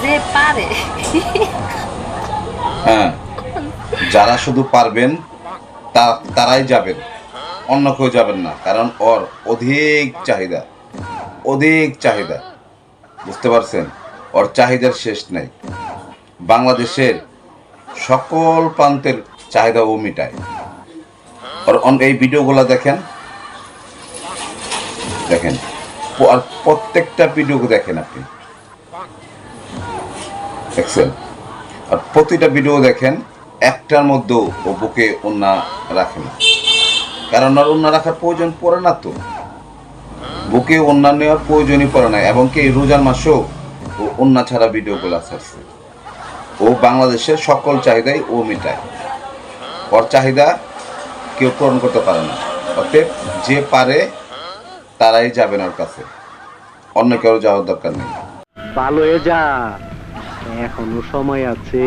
যে পারে হ্যাঁ, যারা শুধু পারবেন তারাই যাবেন, অন্য কেউ যাবেন না, কারণ ওর অধিক চাহিদা, অধিক চাহিদা। বুঝতে পারছেন? ওর চাহিদার শেষ নাই। বাংলাদেশের সকল প্রান্তের চাহিদা ও মিটায়। আর এই ভিডিওগুলো দেখেন, দেখেন, আর প্রত্যেকটা ভিডিও দেখেন আপনি, দেখছেন? আর প্রতিটা ভিডিও দেখেন, একটার মধ্যেও ও বুকে ওন্না রাখে না, কারণ ওর ওন্না রাখার প্রয়োজন পড়ে না তো, বুকে ওন্না নেওয়ার প্রয়োজনই পড়ে না। এবং কি এই রোজার মাসেও ও ওন্না ছাড়া ভিডিওগুলো ছাড়ছে। ও বাংলাদেশের সকল চাহিদাই ও মিটায়। ওর চাহিদা কেউ পূরণ করতে পারে না। অতএব যে পারে তারাই যাবেন ওর কাছে, অন্য কেউ যাওয়ার দরকার নেই। ভালো হয়ে যা, এখনো সময় আছে।